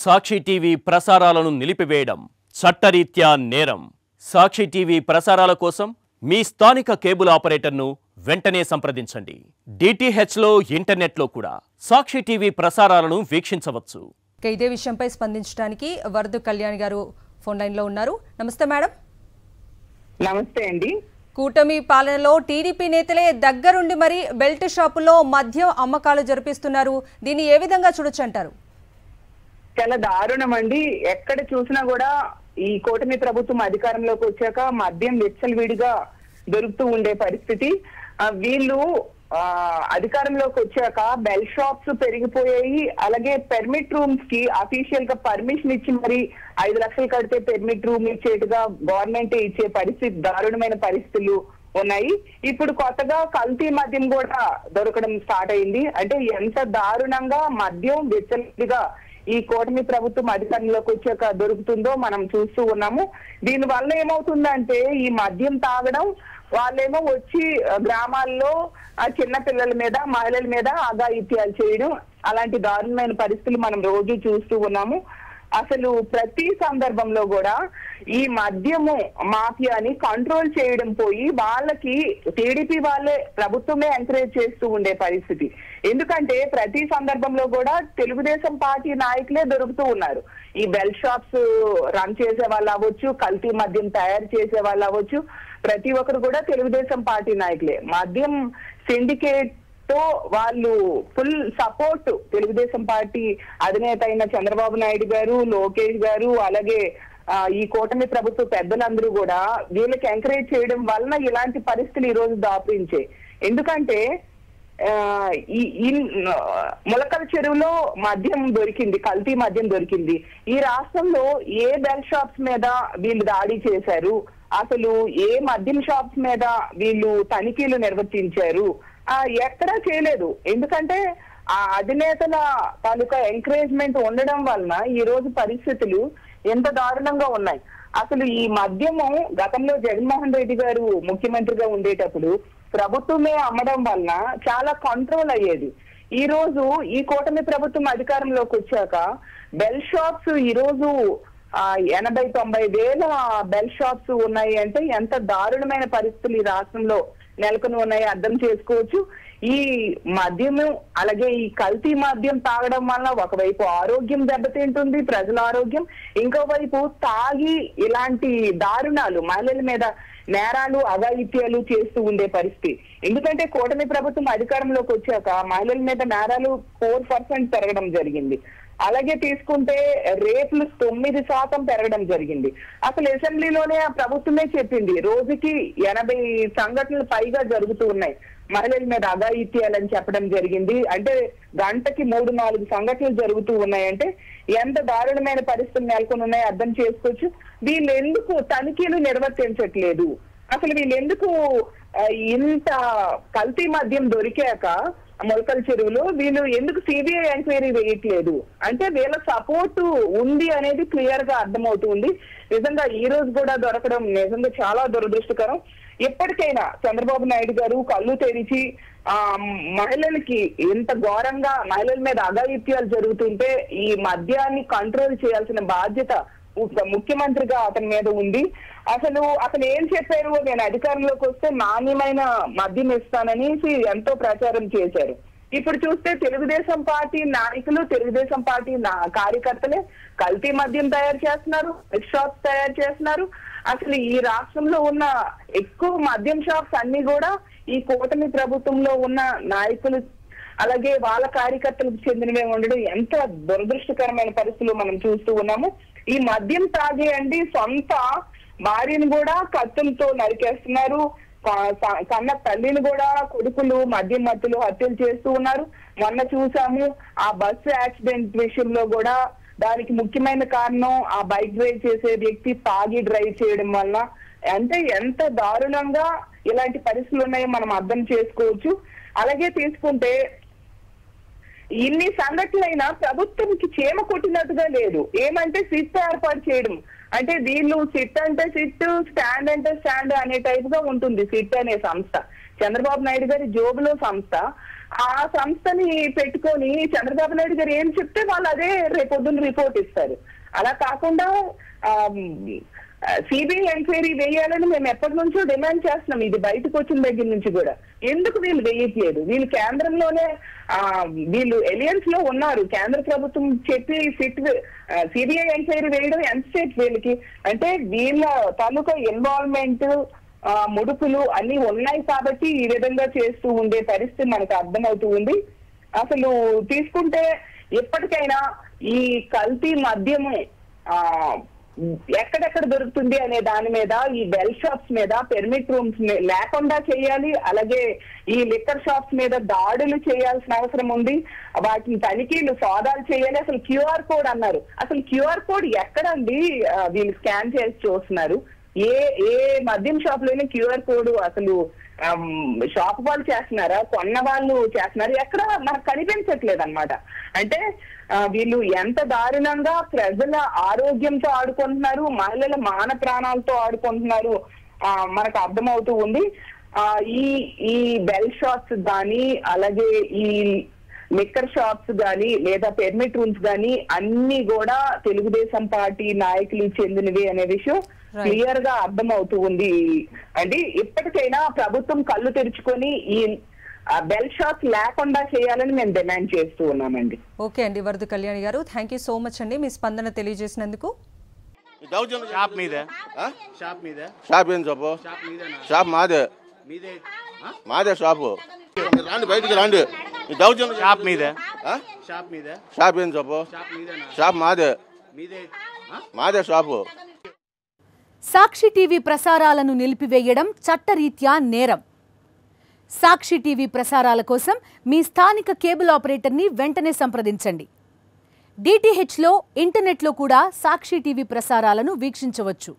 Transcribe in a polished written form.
సాక్షి TV ప్రసారాలను నిలిపివేయడం చట్టరీత్యా నేరం. సాక్షి టీవీ ప్రసారాల కోసం మీ స్థానిక కేబుల్ ఆపరేటర్ను వెంటనే సంప్రదించండి. డిటిహెచ్లో ఇంటర్నెట్లో కూడా సాక్షి టీవీ ప్రసారాలను వీక్షించవచ్చు. ఇదే విషయంపై స్పందించడానికి వరద కళ్యాణ్ గారు ఫోన్ లైన్ లో ఉన్నారు. నమస్తే మేడం. నమస్తే అండి. కూటమి పాలనలో టీడీపీ నేతలే దగ్గరుండి మరి బెల్ట్ షాపుల్లో మద్యం అమ్మకాలు జరిపిస్తున్నారు. దీన్ని ఏ విధంగా చూడొచ్చు అంటారు? చాలా దారుణం అండి. ఎక్కడ చూసినా కూడా ఈ కూటమి ప్రభుత్వం అధికారంలోకి వచ్చాక మద్యం విచ్చలవిడిగా దొరుకుతూ ఉండే పరిస్థితి. వీళ్ళు అధికారంలోకి వచ్చాక బెల్ షాప్స్ పెరిగిపోయాయి. అలాగే పెర్మిట్ రూమ్స్ కి అఫీషియల్ గా పర్మిషన్ ఇచ్చి మరి 5 లక్షలు కడితే పెర్మిట్ రూమ్ ఇచ్చేట్టుగా గవర్నమెంట్ ఇచ్చే పరిస్థితి, దారుణమైన పరిస్థితులు ఉన్నాయి. ఇప్పుడు కొత్తగా కల్తీ మద్యం కూడా దొరకడం స్టార్ట్ అయింది. అంటే ఎంత దారుణంగా మద్యం విచ్చలవిడిగా ఈ కూటమి ప్రభుత్వం అధికారంలోకి వచ్చాక దొరుకుతుందో మనం చూస్తూ ఉన్నాము. దీని వల్ల ఏమవుతుందంటే ఈ మద్యం తాగడం, వాళ్ళేమో వచ్చి గ్రామాల్లో చిన్న పిల్లల మీద, మహిళల మీద అఘాయిత్యాలు చేయడం, అలాంటి దారుణమైన పరిస్థితులు మనం రోజు చూస్తూ ఉన్నాము. అసలు ప్రతి సందర్భంలో కూడా ఈ మద్యము మాఫియాని కంట్రోల్ చేయడం పోయి వాళ్ళకి టీడీపీ వాళ్ళే, ప్రభుత్వమే ఎంకరేజ్ చేస్తూ ఉండే పరిస్థితి. ఎందుకంటే ప్రతి సందర్భంలో కూడా తెలుగుదేశం పార్టీ నాయకులే దొరుకుతూ ఉన్నారు. ఈ బెల్ షాప్స్ రన్ చేసే వాళ్ళు అవ్వచ్చు, కల్తీ మద్యం తయారు చేసే వాళ్ళు అవ్వచ్చు, ప్రతి ఒక్కరు కూడా తెలుగుదేశం పార్టీ నాయకులే. మద్యం సిండికేట్ తో వాళ్ళు ఫుల్ సపోర్ట్ తెలుగుదేశం పార్టీ అధినేత అయిన చంద్రబాబు నాయుడు గారు, లోకేష్ గారు, అలాగే ఈ కూటమి ప్రభుత్వ పెద్దలందరూ కూడా వీళ్ళకి ఎంకరేజ్ చేయడం వలన ఇలాంటి పరిస్థితులు ఈ రోజు దాపురించాయి. ఎందుకంటే ఈ ములకల చెరువులో మద్యం దొరికింది, కల్తీ మద్యం దొరికింది. ఈ రాష్ట్రంలో ఏ బెల్ షాప్స్ మీద వీళ్ళు దాడి చేశారు, అసలు ఏ మద్యం షాప్స్ మీద వీళ్ళు తనిఖీలు నిర్వర్తించారు, ఎక్కడా చేయలేదు. ఎందుకంటే ఆ అధినేతల తాలూకా ఎంకరేజ్మెంట్ ఉండడం వలన ఈ రోజు పరిస్థితులు ఎంత దారుణంగా ఉన్నాయి. అసలు ఈ మద్యము గతంలో జగన్మోహన్ రెడ్డి గారు ముఖ్యమంత్రిగా ఉండేటప్పుడు ప్రభుత్వమే అమ్మడం వలన చాలా కంట్రోల్ అయ్యేది. ఈ రోజు ఈ కూటమి ప్రభుత్వం అధికారంలోకి వచ్చాక బెల్ షాప్స్ ఈ రోజు 80-90 వేల బెల్ షాప్స్ ఉన్నాయి. అంటే ఎంత దారుణమైన పరిస్థితులు ఈ రాష్ట్రంలో నెలకొని ఉన్నాయి అర్థం చేసుకోవచ్చు. ఈ మద్యము, అలాగే ఈ కల్తీ మద్యం తాగడం వల్ల ఒకవైపు ఆరోగ్యం దెబ్బతింటుంది, ప్రజల ఆరోగ్యం, ఇంకోవైపు తాగి ఇలాంటి దారుణాలు, మహిళల మీద నేరాలు, అఘాయిత్యాలు చేస్తూ ఉండే పరిస్థితి. ఎందుకంటే కూటమి ప్రభుత్వం అధికారంలోకి వచ్చాక మహిళల మీద నేరాలు 4% పెరగడం జరిగింది. అలాగే తీసుకుంటే రేపులు 9% పెరగడం జరిగింది. అసలు అసెంబ్లీలోనే ఆ ప్రభుత్వమే చెప్పింది రోజుకి 80 సంఘటనలు పైగా జరుగుతూ ఉన్నాయి, మహిళల మీద అఘాయిత్యాలని చెప్పడం జరిగింది. అంటే గంటకి 3-4 సంఘటనలు జరుగుతూ ఉన్నాయంటే ఎంత దారుణమైన పరిస్థితులు నెలకొని ఉన్నాయో అర్థం చేసుకోవచ్చు. వీళ్ళు ఎందుకు తనిఖీలు నిర్వర్తించట్లేదు? అసలు వీళ్ళు ఎందుకు ఇంత కల్తీ మద్యం దొరికాక మొలకల చెరువులో వీళ్ళు ఎందుకు సిబిఐ ఎంక్వైరీ వేయట్లేదు? అంటే వీళ్ళ సపోర్ట్ ఉంది అనేది క్లియర్ గా అర్థమవుతుంది. నిజంగా ఈ రోజు కూడా దొరకడం నిజంగా చాలా దురదృష్టకరం. ఎప్పటికైనా చంద్రబాబు నాయుడు గారు కళ్ళు తెరిచి మహిళలకి ఎంత ఘోరంగా మహిళల మీద అఘాయిత్యాలు జరుగుతుంటే ఈ మద్యాన్ని కంట్రోల్ చేయాల్సిన బాధ్యత ముఖ్యమంత్రిగా అతని మీద ఉంది. అసలు ఏం చెప్పారు? నేను అధికారంలోకి వస్తే నాణ్యమైన మద్యం ఇస్తాననేసి ఎంతో ప్రచారం చేశారు. ఇప్పుడు చూస్తే తెలుగుదేశం పార్టీ నాయకులు, తెలుగుదేశం పార్టీ కార్యకర్తలే కల్తీ మద్యం తయారు చేస్తున్నారు, షాప్స్ తయారు చేస్తున్నారు. అసలు ఈ రాష్ట్రంలో ఉన్న ఎక్కువ మద్యం షాప్స్ అన్ని కూడా ఈ కూటమి ప్రభుత్వంలో ఉన్న నాయకులు అలాగే వాళ్ళ కార్యకర్తలకు చెందినవే ఉండడం ఎంత దురదృష్టకరమైన పరిస్థితులు మనం చూస్తూ ఉన్నాము. ఈ మద్యం తాగే అండి సొంత భార్యను కూడా కత్తులతో నరికేస్తున్నారు, కన్న తల్లిని కూడా కొడుకులు మద్యం మత్తులు హత్యలు చేస్తూ ఉన్నారు. మొన్న చూసాము ఆ బస్సు యాక్సిడెంట్ విషయంలో కూడా దానికి ముఖ్యమైన కారణం ఆ బైక్ డ్రైవ్ చేసే వ్యక్తి తాగి డ్రైవ్ చేయడం వల్ల. అంటే ఎంత దారుణంగా ఇలాంటి పరిస్థితులు ఉన్నాయో మనం అర్థం చేసుకోవచ్చు. అలాగే తీసుకుంటే ఇన్ని సంఘటనలైనా ప్రభుత్వంకి చీమ కొట్టినట్టుగా లేదు. ఏమంటే సిట్ ఏర్పాటు చేయడం, అంటే వీళ్ళు సిట్ అంటే సిట్, స్టాండ్ అంటే స్టాండ్ అనే టైప్ గా ఉంటుంది సిట్ అనే సంస్థ. చంద్రబాబు నాయుడు గారి జోబులో సంస్థ. ఆ సంస్థని పెట్టుకొని చంద్రబాబు నాయుడు గారు ఏం చెప్తే వాళ్ళు అదే రేపొద్దున రిపోర్ట్ ఇస్తారు. అలా కాకుండా సిబిఐ ఎంక్వైరీ వేయాలని మేము ఎప్పటి నుంచో డిమాండ్ చేస్తున్నాం. ఇది బయటకు వచ్చిన దగ్గర నుంచి కూడా ఎందుకు వీళ్ళు వేయట్లేదు? వీళ్ళు కేంద్రంలోనే వీళ్ళు ఎలియన్స్ లో ఉన్నారు. కేంద్ర ప్రభుత్వం చెప్పి సిబిఐ ఎంక్వైరీ వేయడం ఎంతసేపు వీళ్ళకి? అంటే వీళ్ళ తాలూకా ఇన్వాల్వ్మెంట్ ముడుపులు అన్ని ఉన్నాయి కాబట్టి ఈ విధంగా చేస్తూ ఉండే పరిస్థితి మనకు అర్థమవుతూ ఉంది. అసలు తీసుకుంటే ఎప్పటికైనా ఈ కల్తీ మద్యము ఎక్కడెక్కడ దొరుకుతుంది అనే దాని మీద, ఈ బెల్ షాప్స్ మీద పెర్మిట్ రూమ్స్ లేకుండా చేయాలి. అలాగే ఈ లిక్కర్ షాప్స్ మీద దాడులు చేయాల్సిన అవసరం ఉంది. వాటిని తనిఖీలు సోదాలు చేయాలి. అసలు క్యూఆర్ కోడ్ అన్నారు. అసలు క్యూఆర్ కోడ్ ఎక్కడండి? వీళ్ళు స్కాన్ చేసి చూస్తున్నారు. ఏ మద్యం షాప్ లోనే క్యూఆర్ కోడ్ అసలు షాప్ వాళ్ళు చేస్తున్నారా, కొన్న వాళ్ళు చేస్తున్నారు? ఎక్కడ మనకు కనిపించట్లేదు అనమాట. అంటే వీళ్ళు ఎంత దారుణంగా ప్రజల ఆరోగ్యంతో ఆడుకుంటున్నారు, మహిళల మాన ప్రాణాలతో ఆడుకుంటున్నారు మనకు అర్థమవుతూ ఉంది. ఈ బెల్ షాప్స్ కానీ, అలాగే ఈ లిక్కర్ షాప్స్ గానీ లేదా పెర్మిట్ రూమ్స్ గానీ అన్ని కూడా తెలుగుదేశం పార్టీ నాయకులు చెందినవి అనే విషయం క్లియర్ గా అర్థం అవుతూ ఉంది. అంటే ఇప్పటికైనా ప్రభుత్వం కళ్ళు తెరుచుకొని ఈ బెల్ షాప్స్ లేకుండా చేయాలని మేము డిమాండ్ చేస్తూ ఉన్నామండి. ఓకే అండి, వరద కళ్యాణి గారు, థ్యాంక్ యూ సో మచ్ అండి మీ స్పందన తెలియజేసినందుకు. షాప్ మీద షాప్ ఏం చెప్పు? షాప్ మాదే షాపు. రాండి బయటికి రండి. షాప్ మీద షాప్ ఏం చెప్పు? షాప్ మాదే షాపు. సాక్షి టీవీ ప్రసారాలను నిలిపివేయడం చట్టరీత్యా నేరం. సాక్షి టీవీ ప్రసారాల కోసం మీ స్థానిక కేబుల్ ఆపరేటర్ని వెంటనే సంప్రదించండి. DTHలో ఇంటర్నెట్లో కూడా సాక్షి టీవీ ప్రసారాలను వీక్షించవచ్చు.